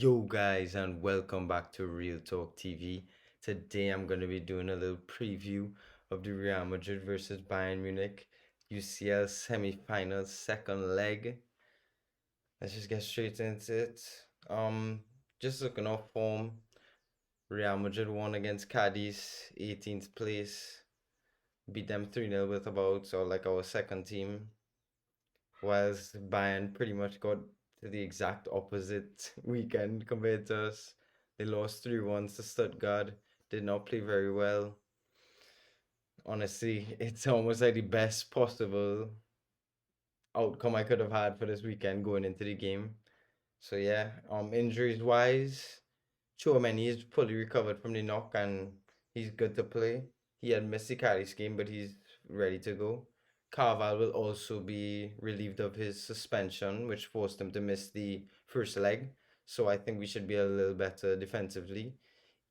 Yo, guys, and welcome back to Real Talk TV. Today, I'm going to be doing a little preview of the Real Madrid versus Bayern Munich UCL semifinal second leg. Let's just get straight into it. Um, just looking off form, Real Madrid won against Cadiz, 18th place, beat them 3-0 with about or like our second team, whilst Bayern pretty much got the exact opposite weekend compared to us. They lost 3-1 to Stuttgart, did not play very well. Honestly, it's almost like the best possible outcome I could have had for this weekend going into the game. So yeah, injuries wise, Chouameni is fully recovered from the knock and he's good to play. He had missed the Cadiz game, but he's ready to go. Carval will also be relieved of his suspension, which forced him to miss the first leg. So I think we should be a little better defensively.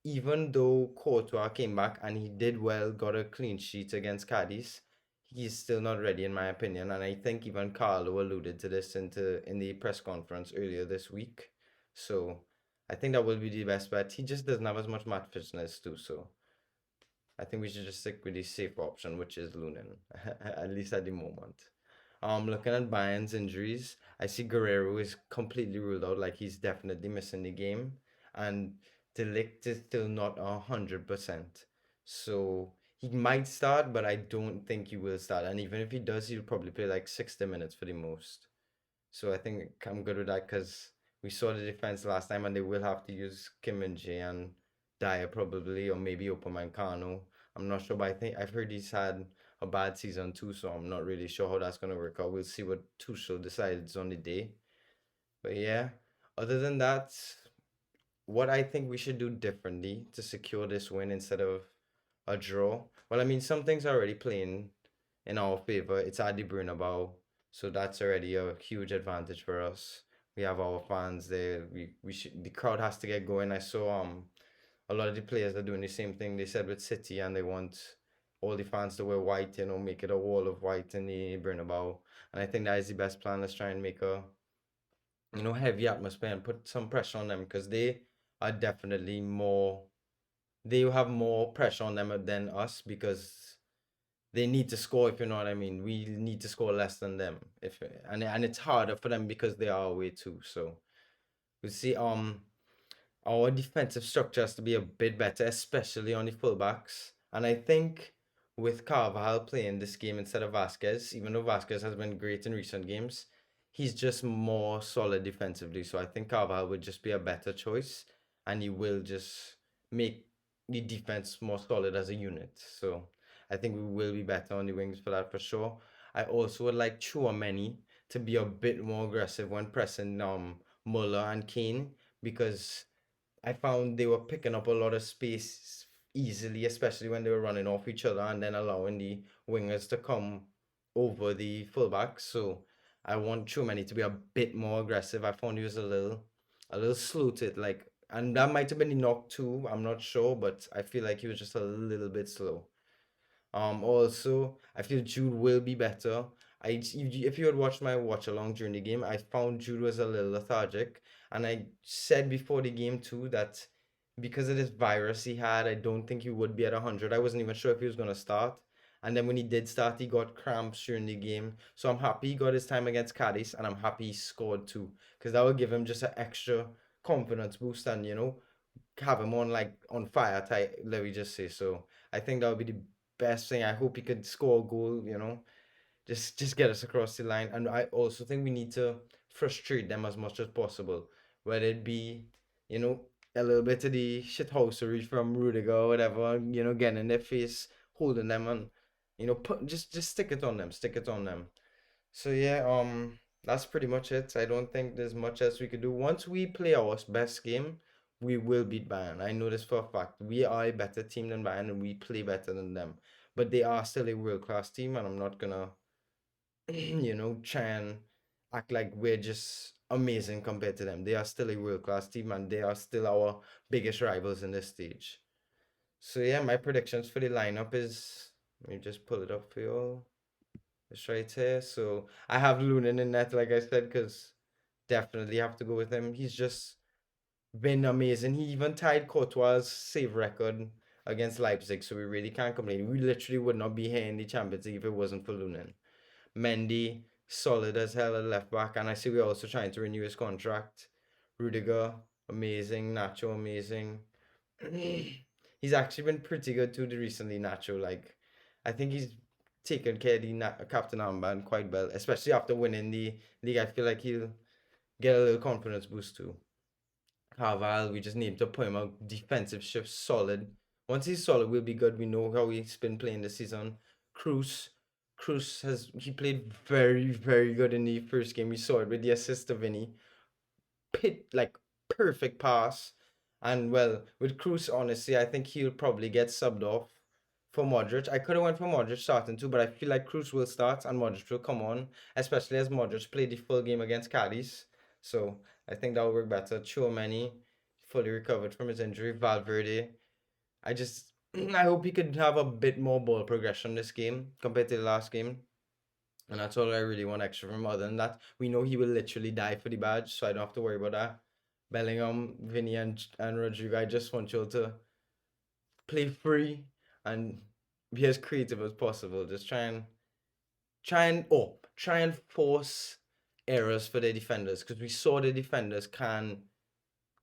Even though Courtois came back and he did well, got a clean sheet against Cadiz, he's still not ready in my opinion. And I think even Carlo alluded to this in the press conference earlier this week. So I think that will be the best bet. He just doesn't have as much match fitness too, so I think we should just stick with the safe option, which is Lunin, at least at the moment. Looking at Bayern's injuries, I see Guerrero is completely ruled out, like he's definitely missing the game, and Delict is still not 100%. So he might start, but I don't think he will start. And even if he does, he'll probably play like 60 minutes for the most. So I think I'm good with that because we saw the defense last time, and they will have to use Kim Min Jae and Dyer probably, or maybe Upamecano. I'm not sure, but I think I've heard he's had a bad season too, so I'm not really sure how that's gonna work out. We'll see what Tuchel decides on the day. But yeah, other than that, what I think we should do differently to secure this win instead of a draw. Well, I mean, some things are already playing in our favor. It's at the Bernabeu, so that's already a huge advantage for us. We have our fans there. We should, the crowd has to get going. I saw a lot of the players are doing the same thing they said with City, and they want all the fans to wear white, make it a wall of white in the Bernabeu. And I think that is the best plan. Let's try and make a heavy atmosphere and put some pressure on them because they are definitely more. They have more pressure on them than us because they need to score. If you know what I mean, we need to score less than them. If and it's harder for them because they are away too. So we see our defensive structure has to be a bit better, especially on the fullbacks. And I think with Carvajal playing this game instead of Vasquez, even though Vasquez has been great in recent games, he's just more solid defensively. So I think Carvajal would just be a better choice, and he will just make the defense more solid as a unit. So I think we will be better on the wings for that for sure. I also would like Chouameni to be a bit more aggressive when pressing Muller and Kane because I found they were picking up a lot of space easily, especially when they were running off each other and then allowing the wingers to come over the fullbacks. So I want Chumani to be a bit more aggressive. I found he was a little slow to it, like, and that might have been the knock too. I'm not sure, but I feel like he was just a little bit slow. Also, I feel Jude will be better. If you had watched my watch along during the game, I found Jude was a little lethargic, and I said before the game too that because of this virus he had, I don't think he would be at 100. I wasn't even sure if he was gonna start, and then when he did start, he got cramps during the game. So I'm happy he got his time against Cadiz, and I'm happy he scored too, because that would give him just an extra confidence boost and have him on like on fire type, let me just say. So I think that would be the best thing. I hope he could score a goal, just get us across the line. And I also think we need to frustrate them as much as possible, whether it be, you know, a little bit of the shithousery from Rudiger or whatever, getting in their face, holding them and just stick it on them. So yeah, that's pretty much it. I don't think there's much else we could do. Once we play our best game, we will beat Bayern. I know this for a fact. We are a better team than Bayern, and we play better than them. But they are still a world class team, and I'm not gonna, try and act like we're just amazing compared to them. They are still a world class team, and they are still our biggest rivals in this stage. So yeah, my predictions for the lineup is, let me just pull it up for you all. It's right here. So I have Lunin in net, like I said, because definitely have to go with him. He's just been amazing. He even tied Courtois' save record against Leipzig, so we really can't complain. We literally would not be here in the Champions League if it wasn't for Lunin. Mendy, solid as hell at left back, and I see we're also trying to renew his contract. Rudiger, amazing. Nacho, amazing. He's actually been pretty good too recently, Nacho. Like, I think he's taken care of the captain armband quite well, especially after winning the league. I feel like he'll get a little confidence boost too. Carval, we just need to put him out defensive shift solid. Once he's solid, we'll be good. We know how he's been playing this season. Cruz, Cruz he played very, very good in the first game. We saw it with the assist to Vinny. Like perfect pass. And well, with Cruz, honestly, I think he'll probably get subbed off for Modric. I could have went for Modric starting too, but I feel like Cruz will start and Modric will come on, especially as Modric played the full game against Cadiz. So I think that will work better. Chouameni fully recovered from his injury. Valverde, I just I hope he could have a bit more ball progression this game compared to the last game. And that's all I really want extra from him. Other than that, we know he will literally die for the badge, so I don't have to worry about that. Bellingham, Vinny, and Rodrigo, I just want you all to play free and be as creative as possible. Just try and force errors for the defenders because we saw the defenders can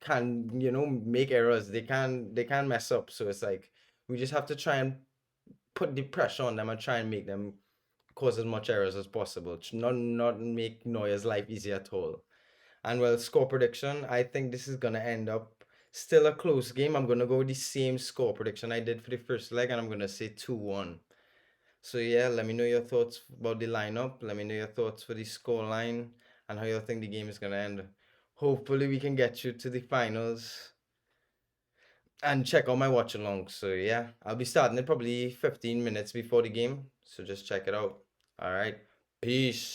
make errors. They can mess up. So it's like we just have to try and put the pressure on them and try and make them cause as much errors as possible. Not make Neuer's life easy at all. And well, score prediction, I think this is gonna end up still a close game. I'm gonna go with the same score prediction I did for the first leg, and I'm gonna say 2-1. So yeah, let me know your thoughts about the lineup. Let me know your thoughts for the score line and how you think the game is gonna end. Hopefully we can get you to the finals and check out my watch along. So yeah, I'll be starting it probably 15 minutes before the game. So just check it out. All right. Peace.